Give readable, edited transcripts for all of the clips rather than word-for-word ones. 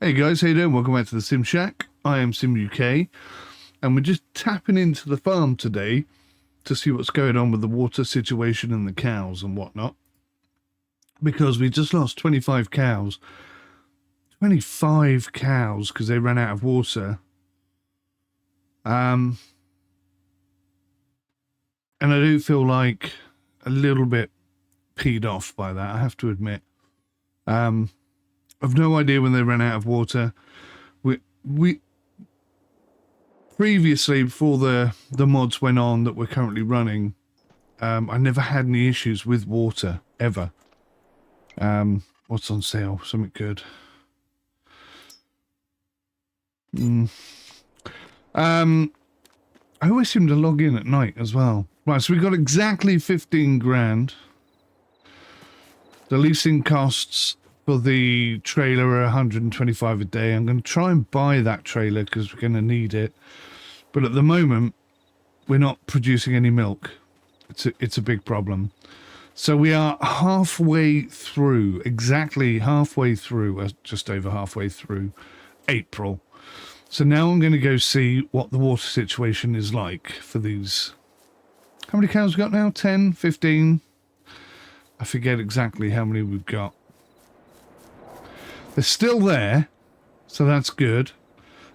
Hey guys, how you doing? Welcome back to the Sim Shack. I am Sim UK, and we're just tapping into the farm today to see what's going on with the water situation and the cows and whatnot. Because we just lost 25 cows. 25 cows because they ran out of water. And I do feel like a little bit peed off by that, I have to admit. I've no idea when they ran out of water. We previously, before the mods went on that we're currently running, I never had any issues with water ever. What's on sale? Something good. I always seem to log in at night as well. Right, so we got exactly 15 grand. The leasing costs for the trailer are 125 a day. I'm going to try and buy that trailer because we're going to need it. But at the moment, we're not producing any milk. It's a big problem. So we are halfway through, exactly halfway through, just over halfway through April. So now I'm going to go see what the water situation is like for these. How many cows we got now? 10, 15? I forget exactly how many we've got. They're still there, so that's good.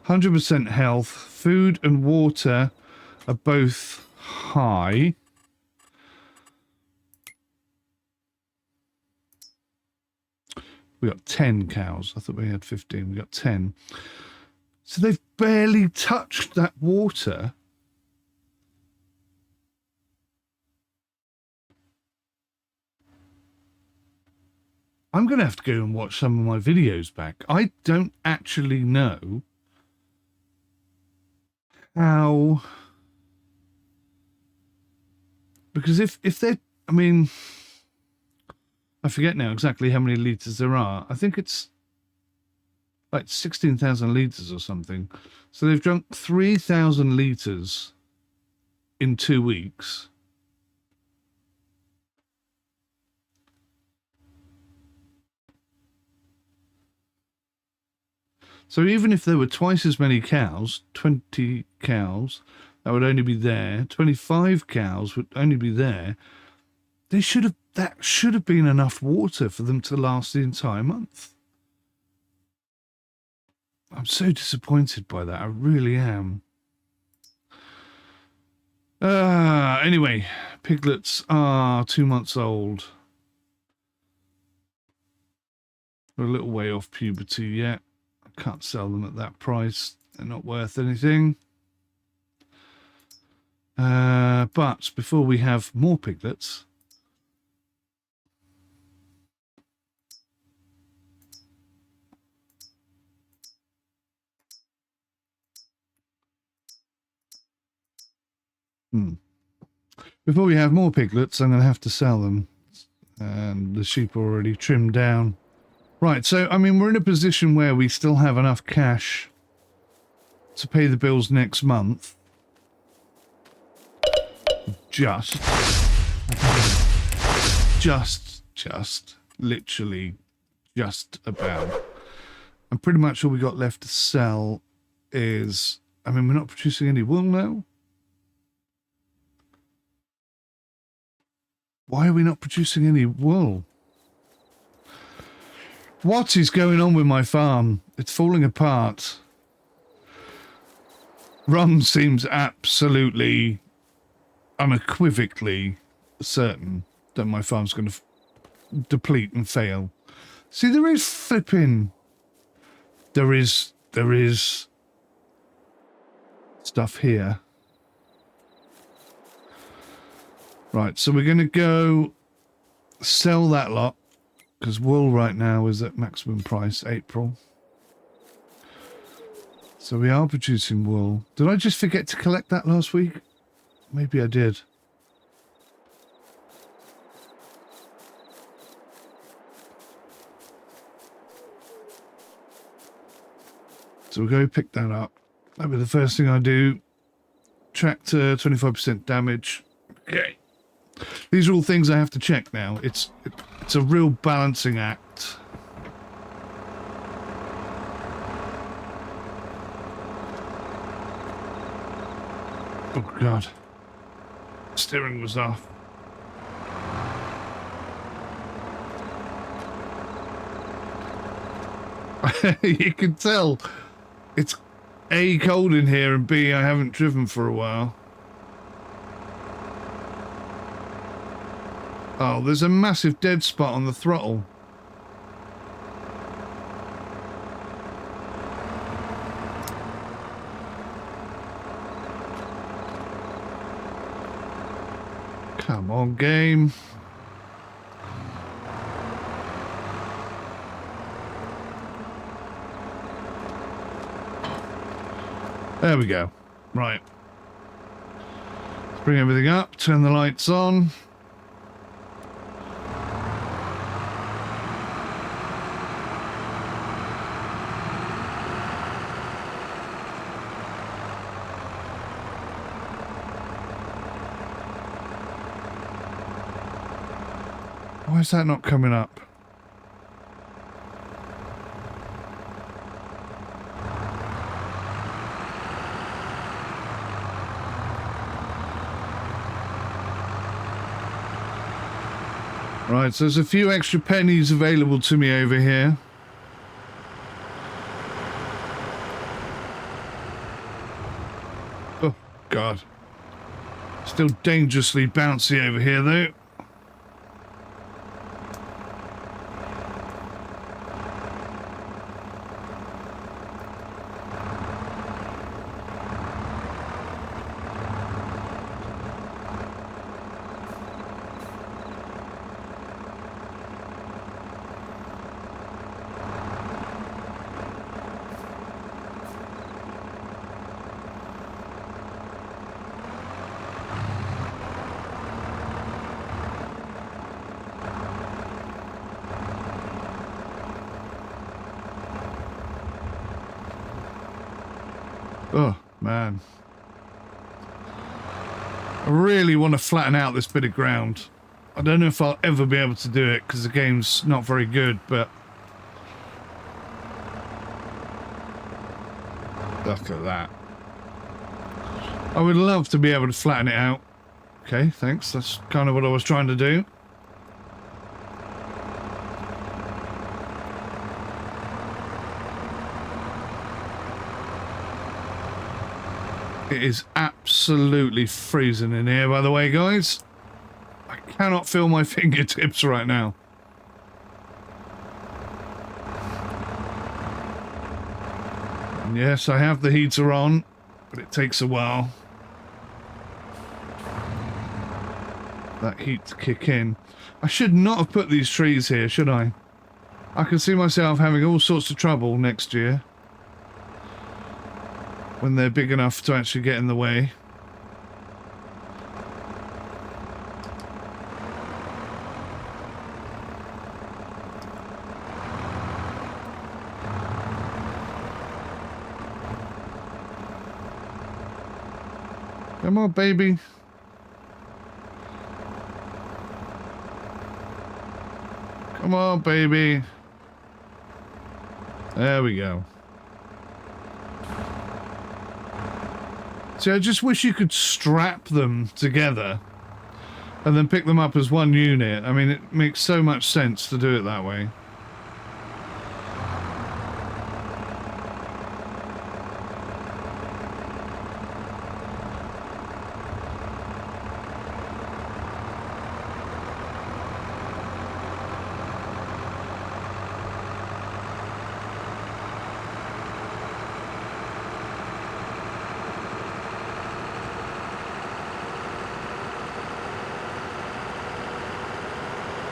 100% health. Food and water are both high. We got 10 cows. I thought we had 15. We got 10. So they've barely touched that water. I'm going to have to go and watch some of my videos back. I don't actually know how... Because if they're... I mean... I forget now exactly how many litres there are. I think it's like 16,000 litres or something. So they've drunk 3,000 litres in 2 weeks. So even if there were twice as many cows, 20 cows, that would only be there. 25 cows would only be there. That should have been enough water for them to last the entire month. I'm so disappointed by that. I really am. Anyway, piglets are 2 months old. We're a little way off puberty yet. I can't sell them at that price. They're not worth anything. But before we have more piglets... Before we have more piglets, I'm going to have to sell them. And the sheep are already trimmed down. Right, so, I mean, we're in a position where we still have enough cash to pay the bills next month. Literally, just about. And pretty much all we got left to sell is... I mean, we're not producing any wool now. Why are we not producing any wool? What is going on with my farm? It's falling apart. Rum seems absolutely, unequivocally certain that my farm's going to deplete and fail. See, there is flipping... There is stuff here. Right, so we're going to go sell that lot, because wool right now is at maximum price, April. So we are producing wool. Did I just forget to collect that last week? Maybe I did. So we'll go pick that up. That'll be the first thing I do. Tractor, 25% damage. Okay. These are all things I have to check now. It's a real balancing act. Oh God. Steering was off. You can tell it's A, cold in here, and B, I haven't driven for a while. Oh, there's a massive dead spot on the throttle. Come on, game. There we go. Right. Let's bring everything up, turn the lights on. Why is that not coming up? Right, so there's a few extra pennies available to me over here. Oh, God. Still dangerously bouncy over here, though. Oh, man. I really want to flatten out this bit of ground. I don't know if I'll ever be able to do it because the game's not very good, but... Look at that. I would love to be able to flatten it out. Okay, thanks. That's kind of what I was trying to do. It is absolutely freezing in here, by the way, guys. I cannot feel my fingertips right now. And yes, I have the heater on, but it takes a while. That heat to kick in. I should not have put these trees here, should I? I can see myself having all sorts of trouble next year. When they're big enough to actually get in the way. Come on, baby. Come on, baby. There we go. See, I just wish you could strap them together and then pick them up as one unit. I mean, it makes so much sense to do it that way.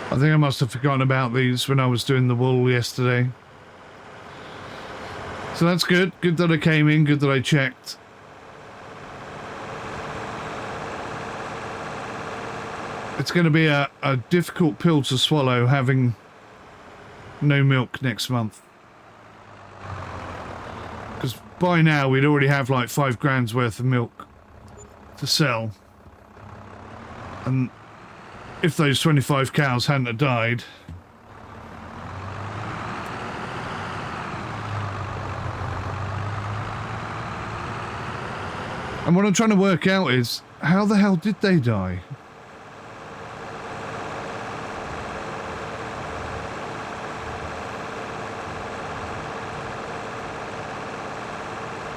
I think I must have forgotten about these when I was doing the wool yesterday. So that's good. Good that I came in. Good that I checked. It's going to be a difficult pill to swallow having no milk next month. Because by now we'd already have like 5 grand's worth of milk to sell. And if those 25 cows hadn't have died, And what I'm trying to work out is, how the hell did they die?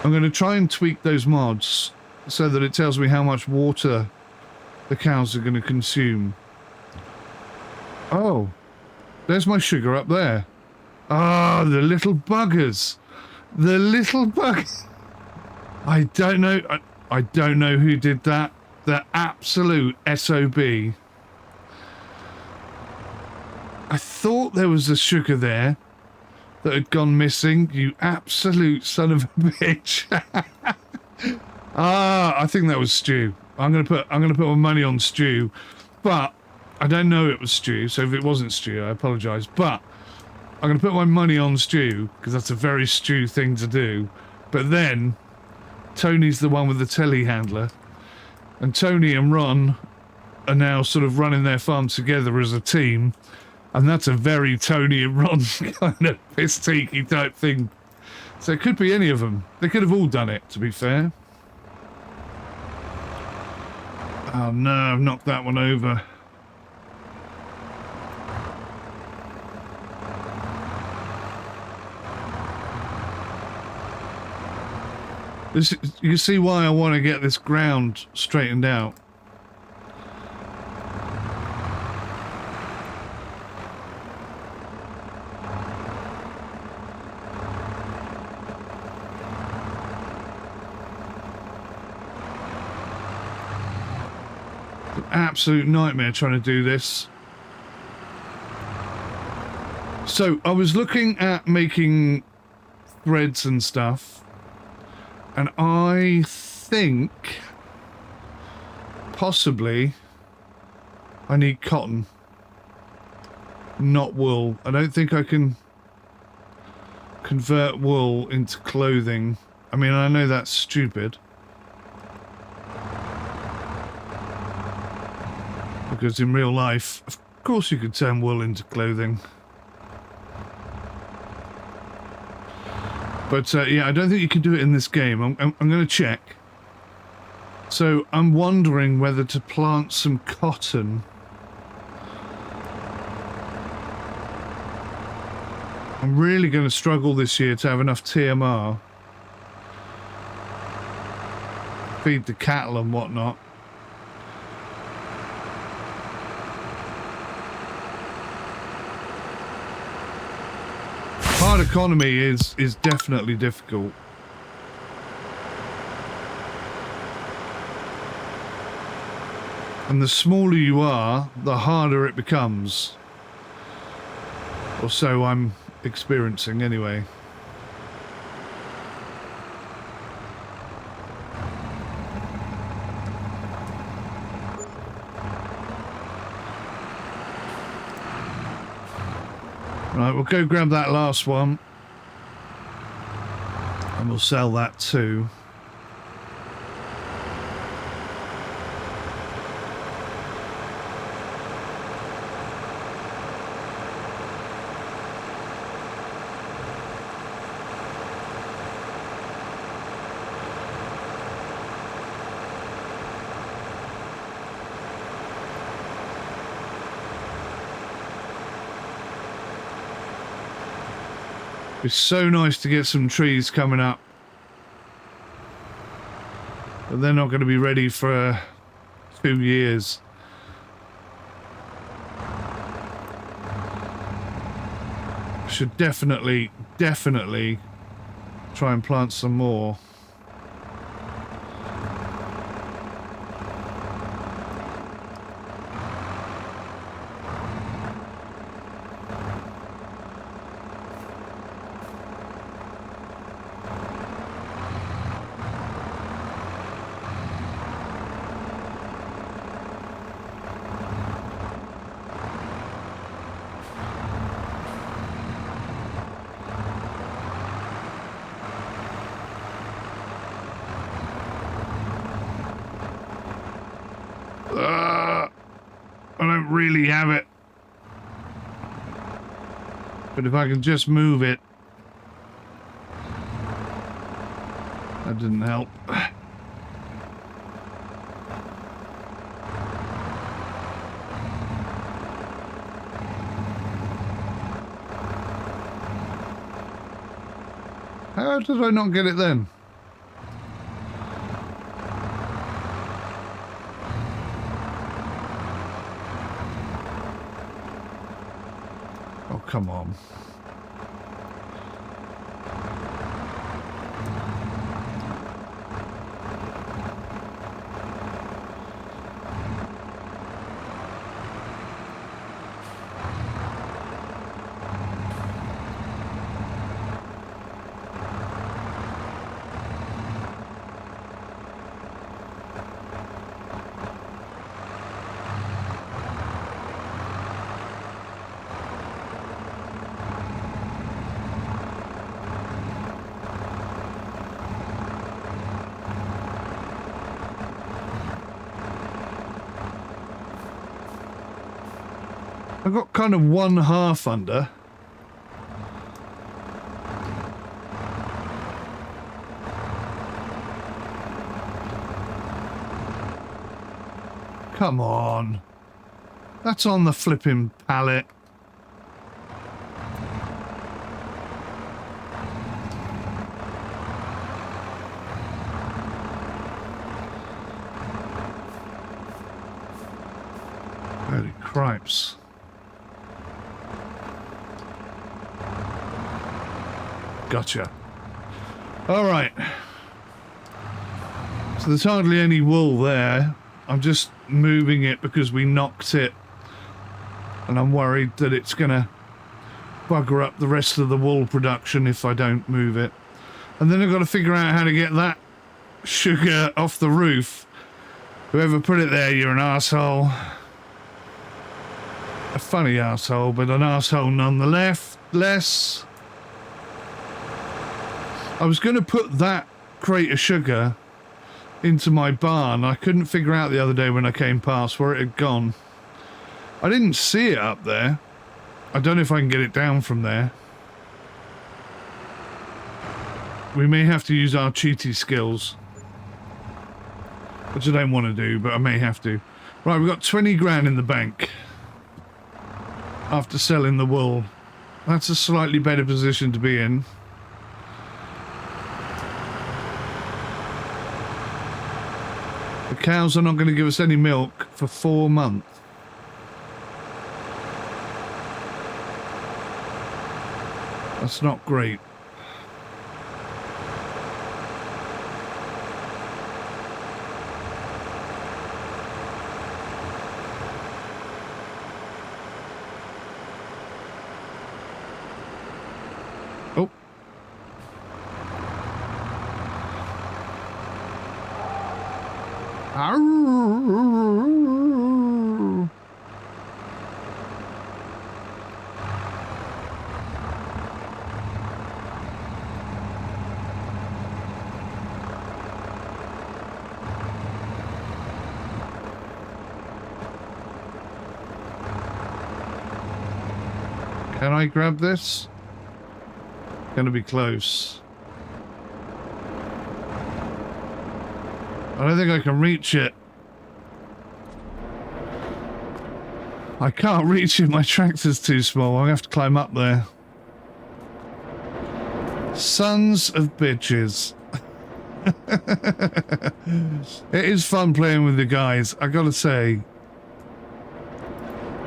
I'm going to try and tweak those mods so that it tells me how much water the cows are going to consume. Oh, there's my sugar up there. Ah, the little buggers. The little buggers. I don't know. I don't know who did that. The absolute SOB. I thought there was a sugar there that had gone missing. You absolute son of a bitch. I think that was Stu. I'm gonna put my money on Stu, but I don't know it was Stu. So if it wasn't Stu, I apologise. But I'm gonna put my money on Stu because that's a very Stu thing to do. But then Tony's the one with the telehandler, and Tony and Ron are now sort of running their farm together as a team, and that's a very Tony and Ron kind of piss-teaky type thing. So it could be any of them. They could have all done it, to be fair. Oh no, I've knocked that one over. This, you see why I want to get this ground straightened out. Absolute nightmare trying to do this. So I was looking at making threads and stuff, and I think possibly I need cotton, not wool. I don't think I can convert wool into clothing. I mean, I know that's stupid, because in real life, of course you could turn wool into clothing. But yeah, I don't think you can do it in this game. I'm going to check. So I'm wondering whether to plant some cotton. I'm really going to struggle this year to have enough TMR. Feed the cattle and whatnot. Hard economy is definitely difficult. And the smaller you are, the harder it becomes. Or so I'm experiencing anyway. Right, we'll go grab that last one. And we'll sell that too. It's so nice to get some trees coming up, but they're not going to be ready for 2 years. Should definitely try and plant some more. I don't really have it. But if I can just move it. That didn't help. did I not get it then? Oh, come on. I got kind of 1/2 under. Come on. That's on the flipping pallet. Holy cripes. Gotcha. All right. So there's hardly any wool there. I'm just moving it because we knocked it. And I'm worried that it's going to bugger up the rest of the wool production if I don't move it. And then I've got to figure out how to get that sugar off the roof. Whoever put it there, you're an arsehole. A funny arsehole, but an arsehole nonetheless. I was going to put that crate of sugar into my barn. I couldn't figure out the other day when I came past where it had gone. I didn't see it up there. I don't know if I can get it down from there. We may have to use our cheaty skills. Which I don't want to do, but I may have to. Right, we've got 20 grand in the bank. After selling the wool. That's a slightly better position to be in. The cows are not going to give us any milk for 4 months. That's not great. Oh. Can I grab this? Gonna be close. I don't think I can reach it. I can't reach it, my tractor's too small. I'm gonna have to climb up there. Sons of bitches. It is fun playing with the guys, I gotta say.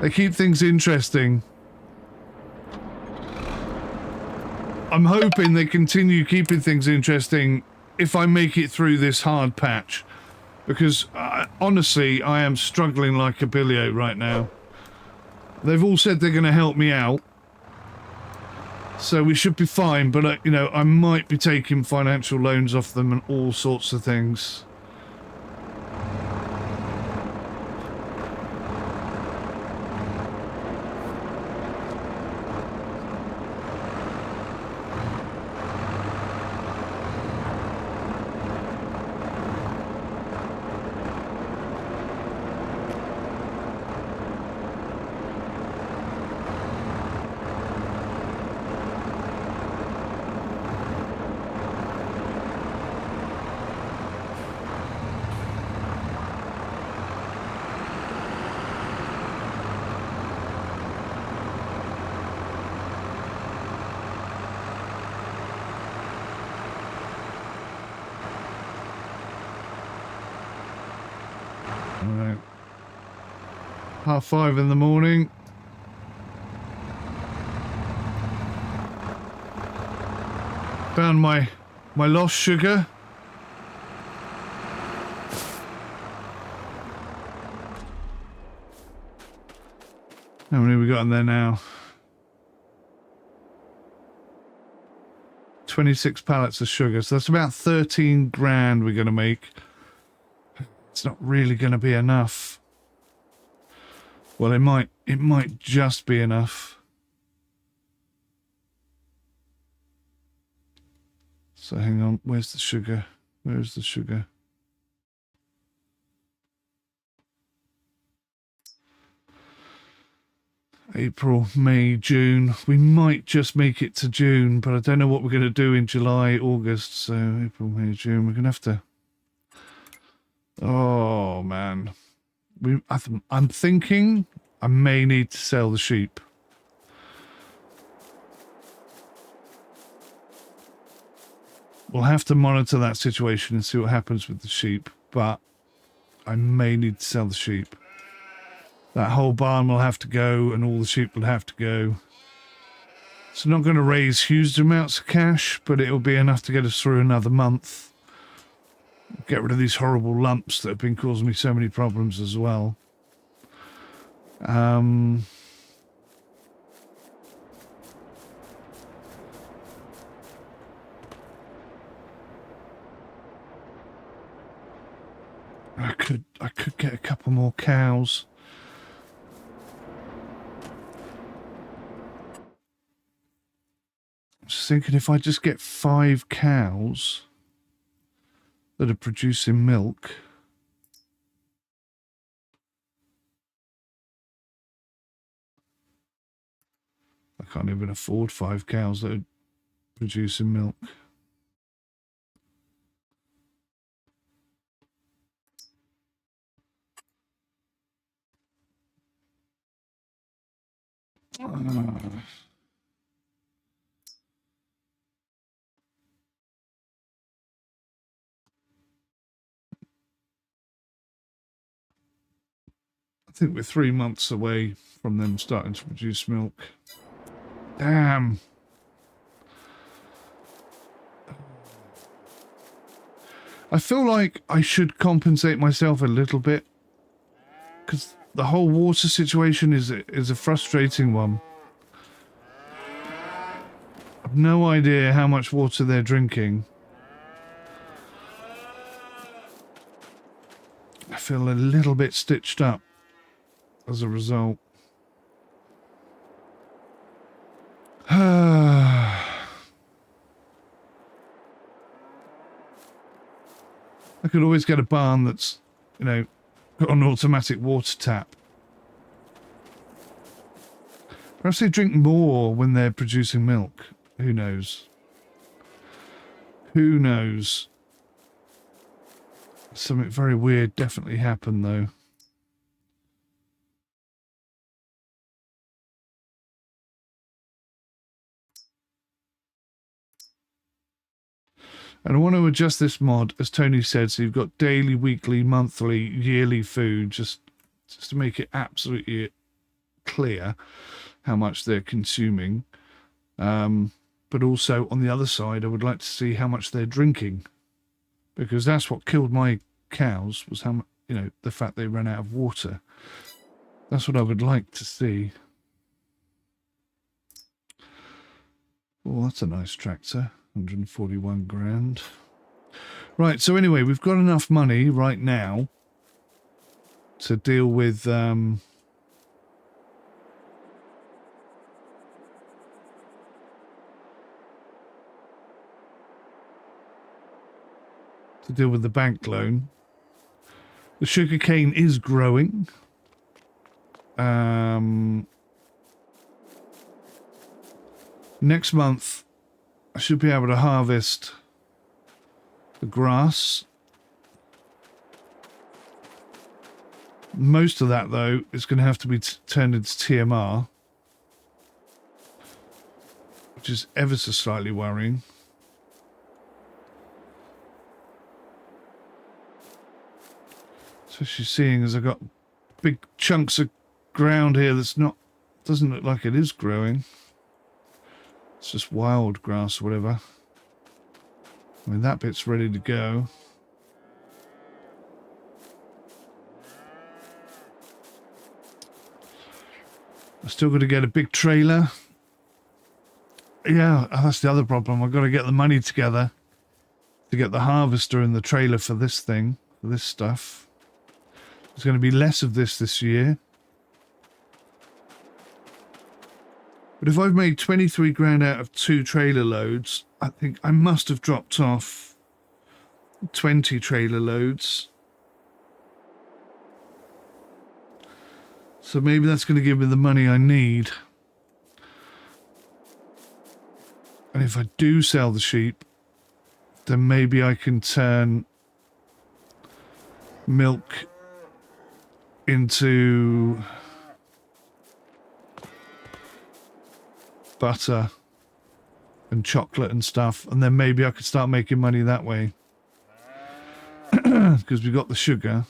They keep things interesting. I'm hoping they continue keeping things interesting if I make it through this hard patch. Because, honestly, I am struggling like a billy right now. They've all said they're going to help me out. So we should be fine, but, you know, I might be taking financial loans off them and all sorts of things. Alright. 5:30 in the morning. Found my lost sugar. How many we got in there now? 26 pallets of sugar. So that's about 13 grand we're going to make. It's not really going to be enough. Well, it might just be enough. So hang on, where's the sugar? Where's the sugar? April, May, June. We might just make it to June, but I don't know what we're going to do in July, August. So April, May, June. We're going to have to... Oh, man. I'm thinking I may need to sell the sheep. We'll have to monitor that situation and see what happens with the sheep, but I may need to sell the sheep. That whole barn will have to go and all the sheep will have to go. It's not going to raise huge amounts of cash, but it will be enough to get us through another month. Get rid of these horrible lumps that have been causing me so many problems as well. I could get a couple more cows. I'm just thinking if I just get 5 cows that are producing milk. I can't even afford 5 cows that are producing milk. I think we're 3 months away from them starting to produce milk. Damn. I feel like I should compensate myself a little bit, because the whole water situation is a frustrating one. I've no idea how much water they're drinking. I feel a little bit stitched up as a result. I could always get a barn that's, you know, got an automatic water tap. Perhaps they drink more when they're producing milk. Who knows? Who knows? Something very weird definitely happened, though. And I want to adjust this mod, as Tony said, so you've got daily, weekly, monthly, yearly food, just to make it absolutely clear how much they're consuming. But also, on the other side, I would like to see how much they're drinking. Because that's what killed my cows, was how much, you know, the fact they ran out of water. That's what I would like to see. Oh, that's a nice tractor. 141 grand. Right, so anyway, we've got enough money right now to deal with to deal with the bank loan. The sugarcane is growing. Next month I should be able to harvest the grass. Most of that, though, is going to have to be turned into TMR, which is ever so slightly worrying. Especially seeing as I've got big chunks of ground here that's not, doesn't look like it is growing. It's just wild grass or whatever. I mean, that bit's ready to go. I've still got to get a big trailer. Yeah, that's the other problem. I've got to get the money together to get the harvester and the trailer for this thing, for this stuff. There's going to be less of this year. But if I've made 23 grand out of 2 trailer loads, I think I must have dropped off 20 trailer loads. So maybe that's going to give me the money I need. And if I do sell the sheep, then maybe I can turn milk into butter and chocolate and stuff, and then maybe I could start making money that way. Because we've got the sugar.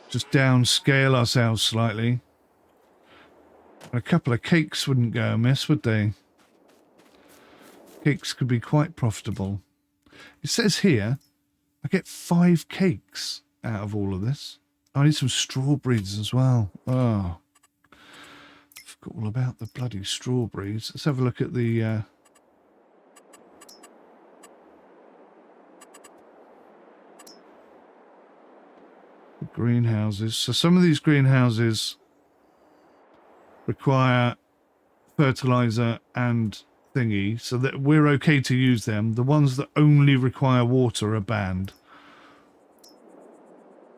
Just downscale ourselves slightly. And a couple of cakes wouldn't go amiss, would they? Cakes could be quite profitable. It says here, I get 5 cakes out of all of this. I need some strawberries as well. Oh, I forgot all about the bloody strawberries. Let's have a look at the greenhouses. So some of these greenhouses require fertilizer and thingy, so that we're okay to use them. The ones that only require water are banned.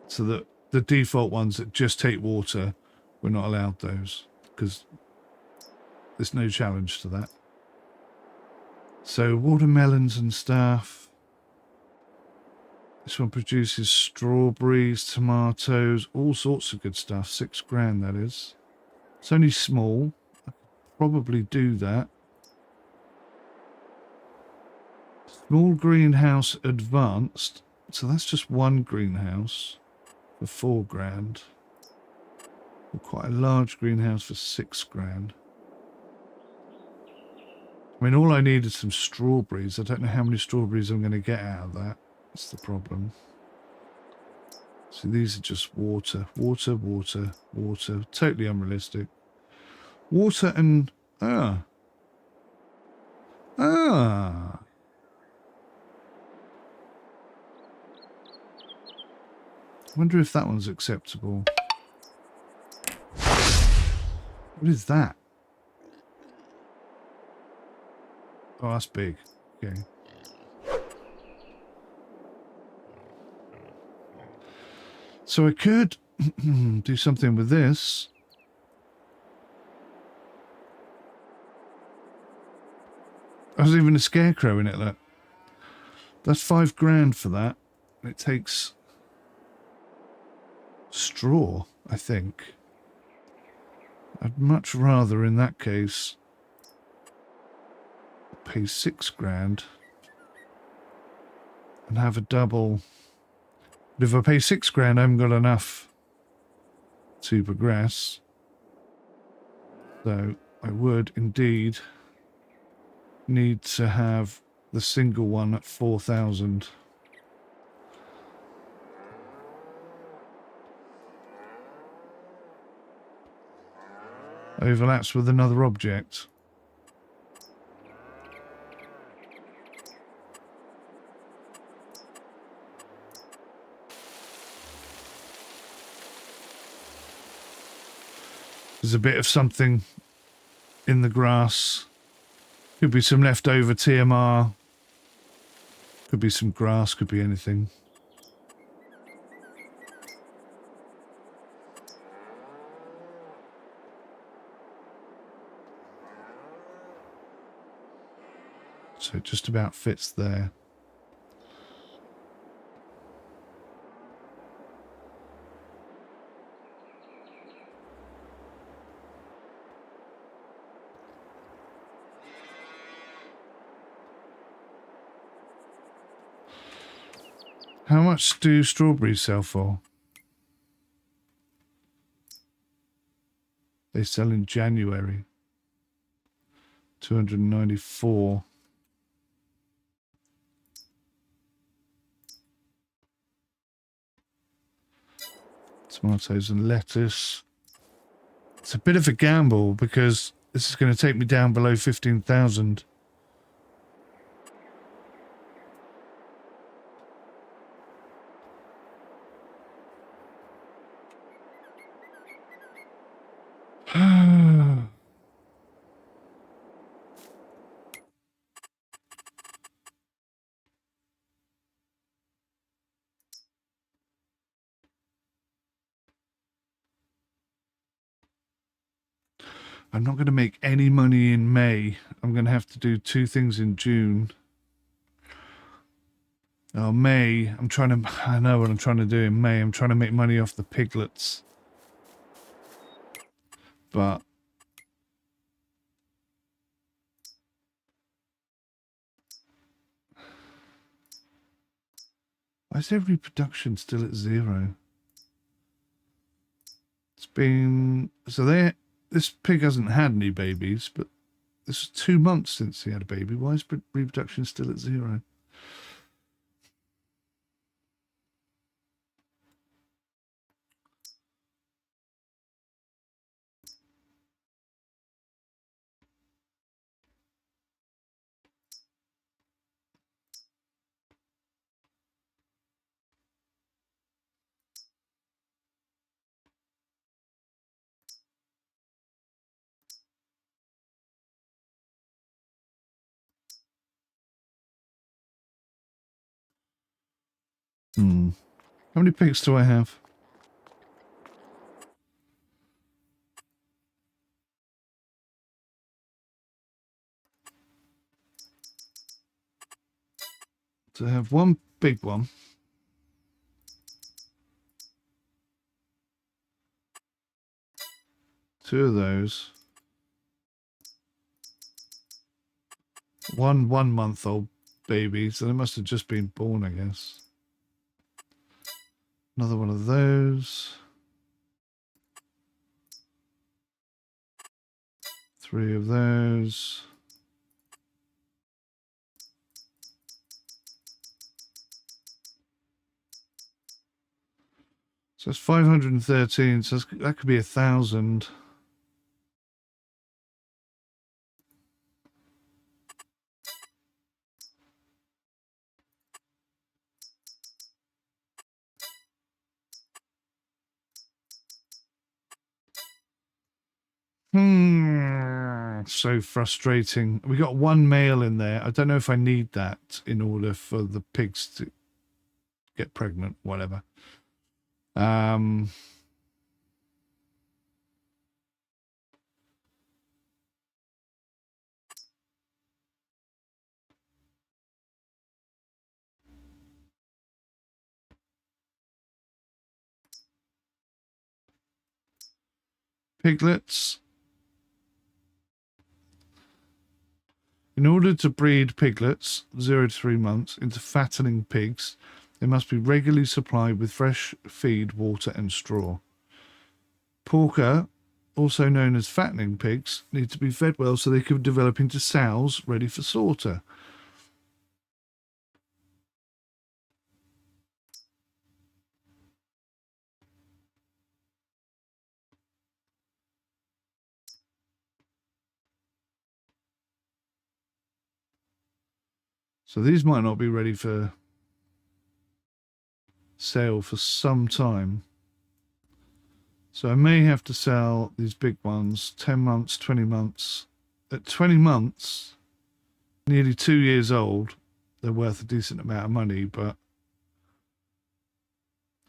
So that the default ones that just take water, we're not allowed those, because there's no challenge to that. So watermelons and stuff. This one produces strawberries, tomatoes, all sorts of good stuff. 6 grand, that is. It's only small. I could probably do that. Small greenhouse advanced. So that's just one greenhouse for 4 grand. Or quite a large greenhouse for 6 grand. I mean, all I need is some strawberries. I don't know how many strawberries I'm going to get out of that. That's the problem. So these are just water. Water, water, water. Totally unrealistic. Water and... I wonder if that one's acceptable. What is that? Oh, that's big. Okay. So I could do something with this. There's even a scarecrow in it, look. That's 5 grand for that. It takes straw, I think. I'd much rather, in that case, pay 6 grand and have a double. But if I pay 6 grand, I haven't got enough to progress. So I would indeed need to have the single one at 4,000. Overlaps with another object. There's a bit of something in the grass. Could be some leftover TMR. Could be some grass, could be anything. So it just about fits there. How much do strawberries sell for? They sell in January. 294. Tomatoes and lettuce. It's a bit of a gamble because this is going to take me down below 15,000. I'm not going to make any money in May. I'm going to have to do 2 things in June. Oh, May, I know what I'm trying to do in May. I'm trying to make money off the piglets. But why is their reproduction still at 0? It's been... So this pig hasn't had any babies, but this is 2 months since he had a baby. Why is reproduction still at 0? How many pigs do I have? So I have 1 big one. Two of those. 1 1-month-old baby, so they must have just been born, I guess. Another one of those. 3 of those. So it's 513, so that could be 1,000. So frustrating. We got 1 male in there. I don't know if I need that in order for the pigs to get pregnant, whatever. Piglets. In order to breed piglets, 0 to 3 months, into fattening pigs, they must be regularly supplied with fresh feed, water, and straw. Porker, also known as fattening pigs, need to be fed well so they can develop into sows ready for slaughter. So these might not be ready for sale for some time. So I may have to sell these big ones, 10 months, 20 months. At 20 months, nearly 2 years old, they're worth a decent amount of money, but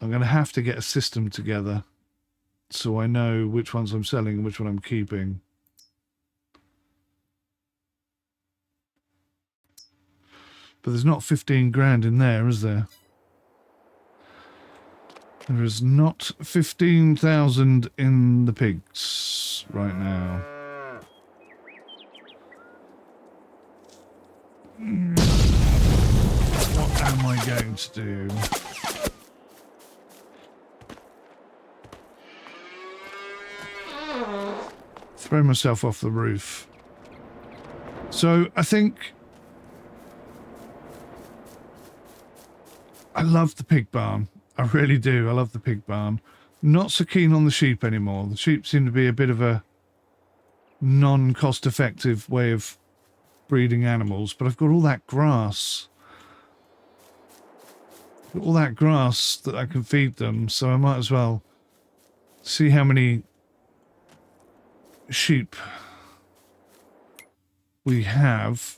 I'm going to have to get a system together so I know which ones I'm selling and which one I'm keeping. But there's not 15 grand in there, is there? There is not 15,000 in the pigs right now. What am I going to do? throw myself off the roof. So I think I love the pig barn. I really do. I love the pig barn. Not so keen on the sheep anymore. The sheep seem to be a bit of a non-cost-effective way of breeding animals, but I've got all that grass. All that grass that I can feed them, so I might as well see how many sheep we have.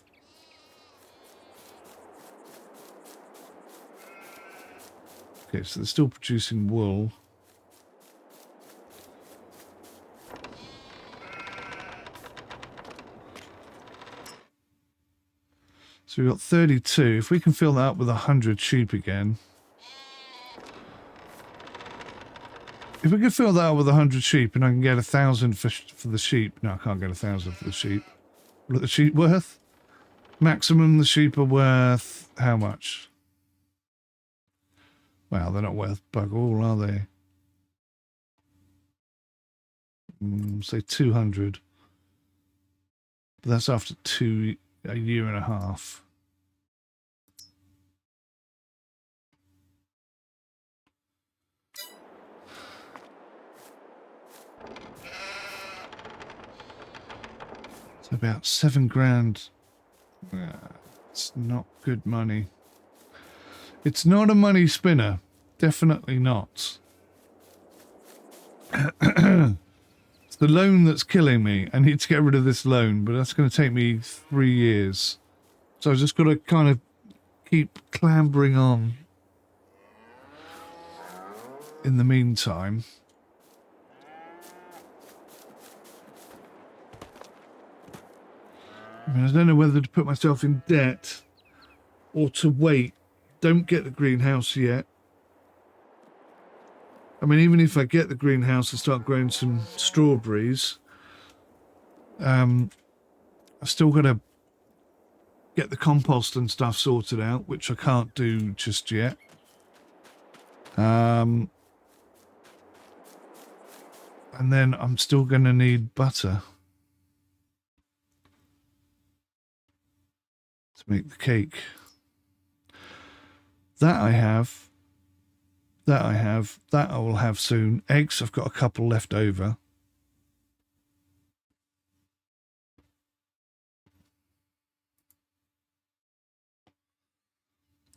Okay, so they're still producing wool. So we've got 32. If we can fill that up with 100 sheep again. If we can fill that up with 100 sheep and I can get 1,000 for the sheep. No, I can't get 1,000 for the sheep. What are the sheep worth? Maximum the sheep are worth how much? Well, they're not worth bug all, are they? Say 200. But that's after a year and a half. It's about 7 grand. It's not good money. It's not a money spinner. Definitely not. It's the loan that's killing me. I need to get rid of this loan, but that's going to take me 3 years. So I've just got to kind of keep clambering on in the meantime. I mean, I don't know whether to put myself in debt or to wait. Don't get the greenhouse yet. I mean, even if I get the greenhouse and start growing some strawberries, I've still got to get the compost and stuff sorted out, which I can't do just yet. And then I'm still going to need butter to make the cake. That I have. That I have. That I will have soon. Eggs, I've got a couple left over.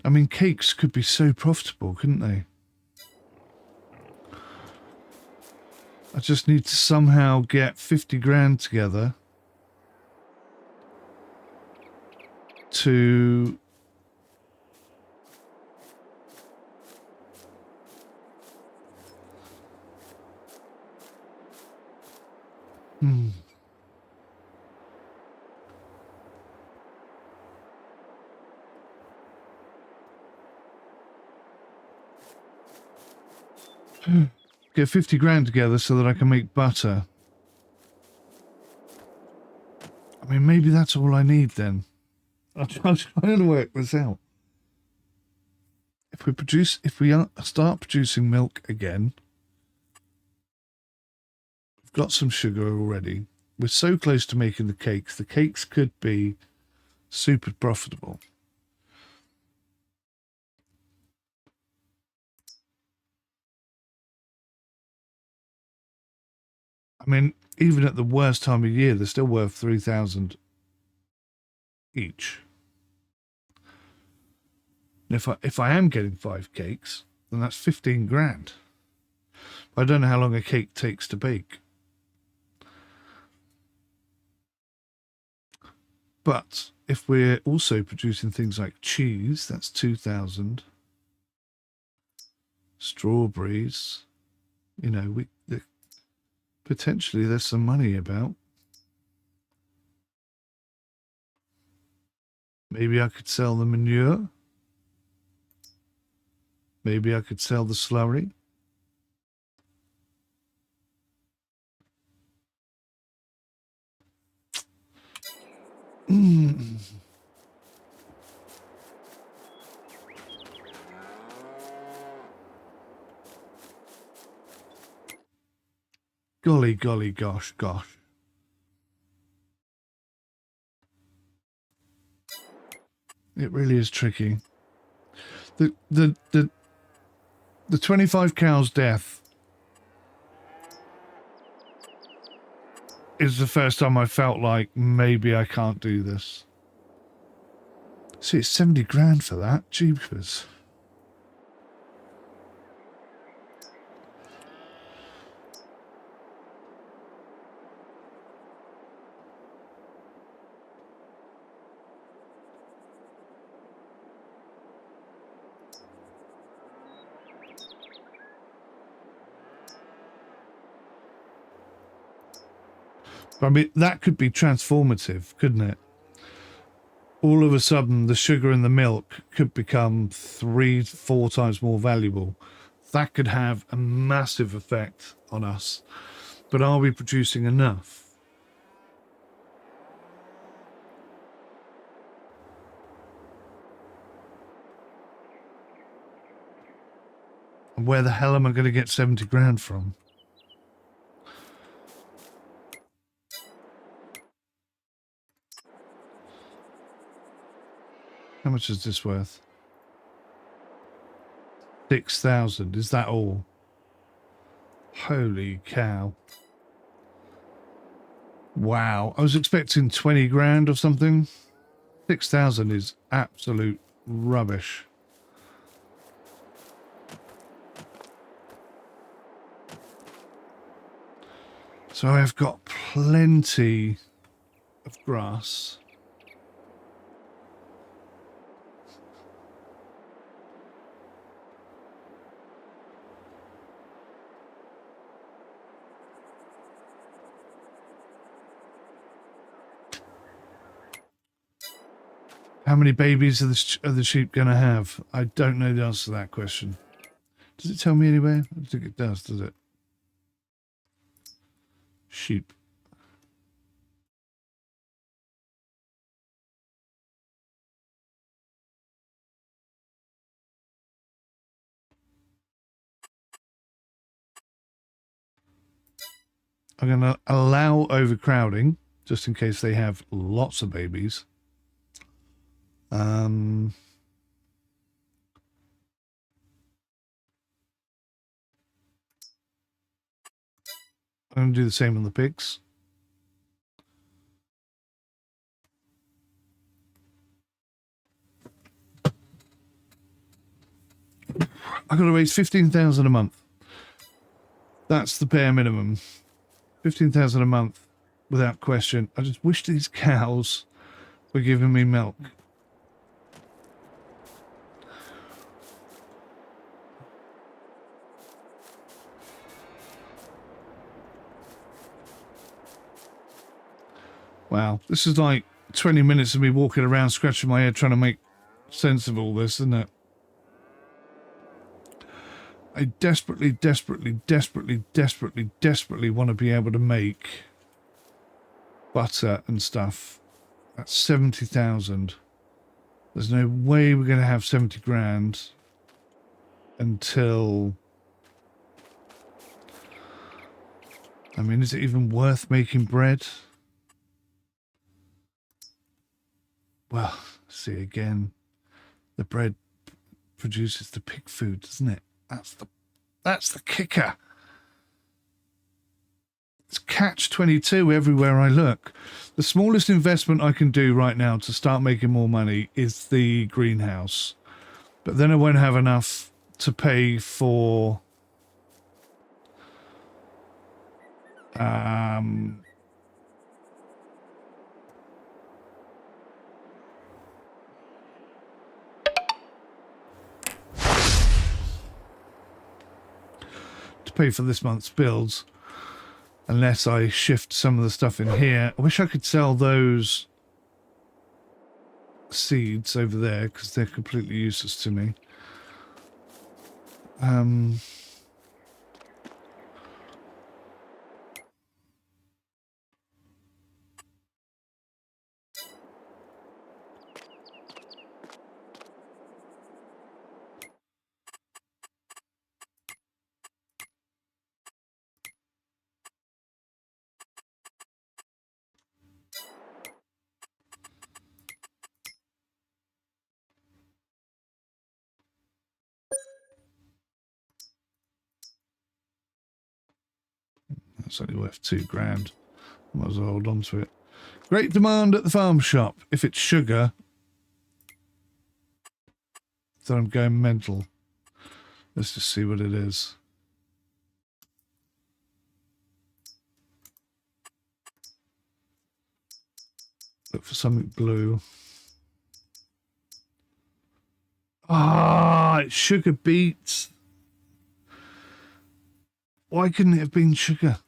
I mean, cakes could be so profitable, couldn't they? I just need to somehow get 50 grand together to get 50 grand together so that I can make butter. I mean, maybe that's all I need then. I'm trying to work this out. If we start producing milk again, we've got some sugar already. We're so close to making the cakes. The cakes could be super profitable. I mean, even at the worst time of year, they're still worth 3,000 each. And if I am getting 5 cakes, then that's 15 grand. I don't know how long a cake takes to bake. But if we're also producing things like cheese, that's 2,000. Strawberries, you know, potentially there's some money about. Maybe I could sell the manure. Maybe I could sell the slurry. Golly, golly, gosh. It really is tricky. The 25 cows death is the first time I felt like maybe I can't do this. See, it's 70 grand for that. Jeepers. I mean, that could be transformative, couldn't it? All of a sudden, the sugar in the milk could become 3-4 times more valuable. That could have a massive effect on us. But are we producing enough? And where the hell am I going to get 70 grand from? How much is this worth? 6,000. Is that all? Holy cow. Wow. I was expecting 20 grand or something. 6,000 is absolute rubbish. So I've got plenty of grass. How many babies are the sheep going to have? I don't know the answer to that question. Does it tell me anywhere? I don't think it does it? Sheep. I'm going to allow overcrowding, just in case they have lots of babies. I'm going to do the same on the pigs. I've got to raise 15,000 a month. That's the bare minimum. 15,000 a month, without question. I just wish these cows were giving me milk. Wow, this is like 20 minutes of me walking around scratching my head trying to make sense of all this, isn't it? I desperately want to be able to make butter and stuff. That's 70,000. There's no way we're going to have 70 grand until... I mean, is it even worth making bread? Well, see again, the bread produces the pig food, doesn't it? That's the kicker. It's catch-22 everywhere I look. The smallest investment I can do right now to start making more money is the greenhouse. But then I won't have enough to pay for this month's bills unless I shift some of the stuff in here. I wish I could sell those seeds over there because they're completely useless to me. It's only worth 2 grand. Might as well hold on to it. Great demand at the farm shop. If it's sugar, then I'm going mental. Let's just see what it is. Look for something blue. Ah, it's sugar beets. Why couldn't it have been sugar?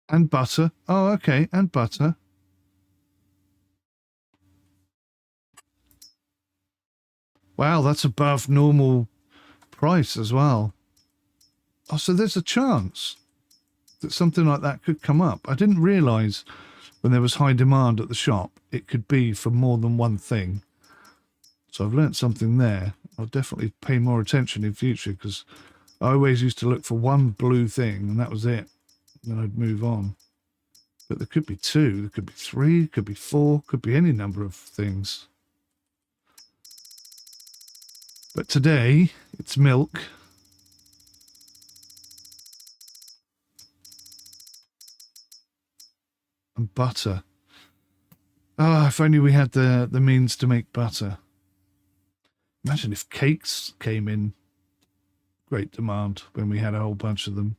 And butter. Oh, okay, and butter. Wow, that's above normal price as well. Oh, so there's a chance that something like that could come up. I didn't realise when there was high demand at the shop, it could be for more than one thing. So I've learnt something there. I'll definitely pay more attention in future, because I always used to look for one blue thing and that was it. And then I'd move on. But there could be 2, there could be 3, could be 4, could be any number of things. But today, it's milk. And butter. Ah, if only we had the means to make butter. Imagine if cakes came in great demand when we had a whole bunch of them.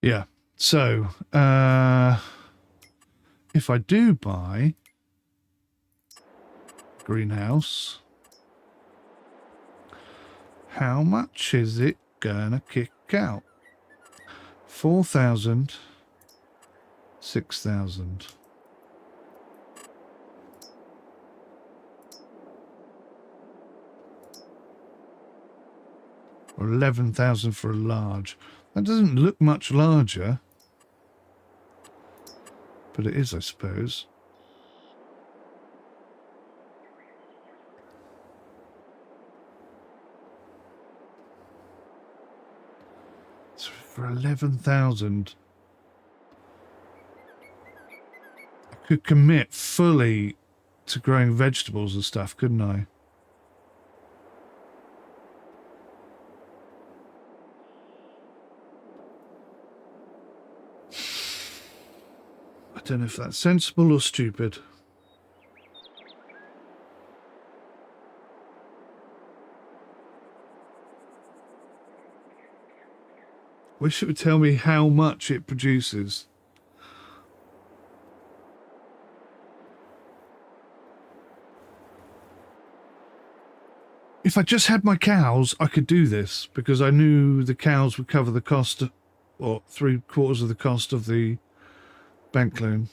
Yeah, so if I do buy greenhouse, how much is it gonna kick out? 4,000, 6,000. Or 11,000 for a large. That doesn't look much larger, but it is, I suppose. So for 11,000, I could commit fully to growing vegetables and stuff, couldn't I? I don't know if that's sensible or stupid. Wish it would tell me how much it produces. If I just had my cows, I could do this, because I knew the cows would cover the cost, or 3/4 of the cost of the bank loan.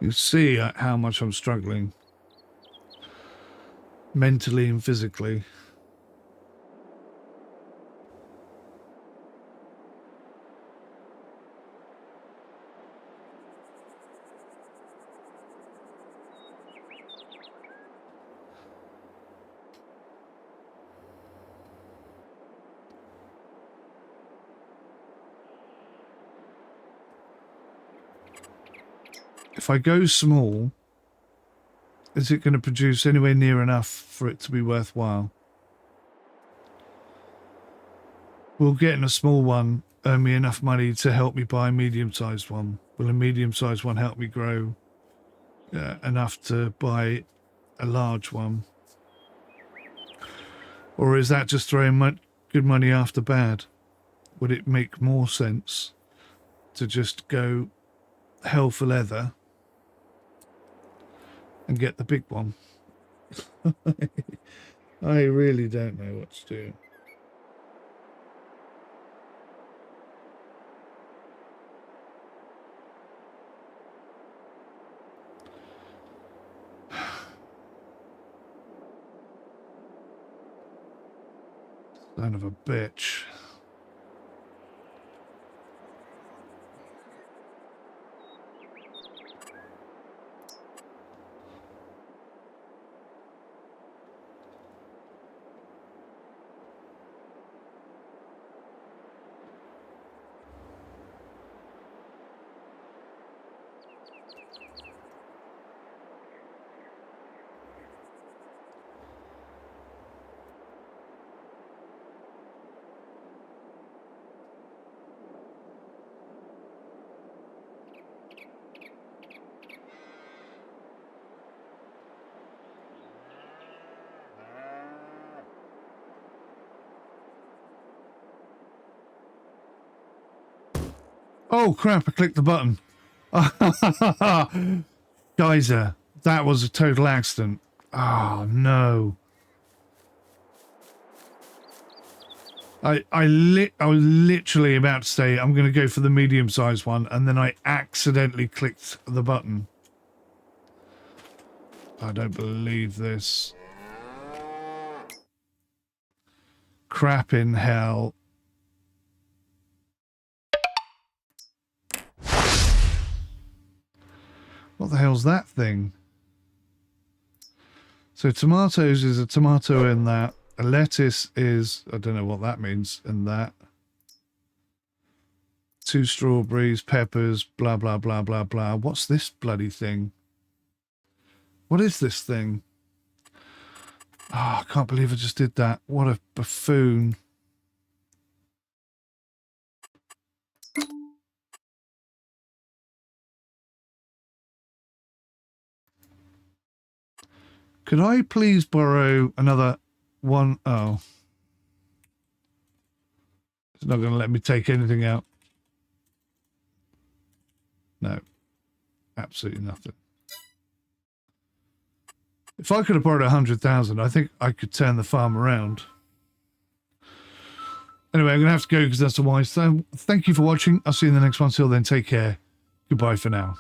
You see how much I'm struggling mentally and physically. If I go small, is it going to produce anywhere near enough for it to be worthwhile? Will getting a small one earn me enough money to help me buy a medium-sized one? Will a medium-sized one help me grow enough to buy a large one? Or is that just throwing good money after bad? Would it make more sense to just go hell for leather and get the big one? I really don't know what to do. Son of a bitch. Oh crap, I clicked the button. Geyser, that was a total accident. Oh no. I was literally about to say I'm going to go for the medium-sized one, and then I accidentally clicked the button. I don't believe this. Crap in hell. What the hell's that thing? So tomatoes is a tomato in that. A lettuce is, I don't know what that means in that. 2 strawberries, peppers, blah, blah, blah, blah, blah. What's this bloody thing? What is this thing? Oh, I can't believe I just did that. What a buffoon. Could I please borrow another one? Oh. It's not going to let me take anything out. No. Absolutely nothing. If I could have borrowed 100,000, I think I could turn the farm around. Anyway, I'm going to have to go because that's a wise. So thank you for watching. I'll see you in the next one. Till then, take care. Goodbye for now.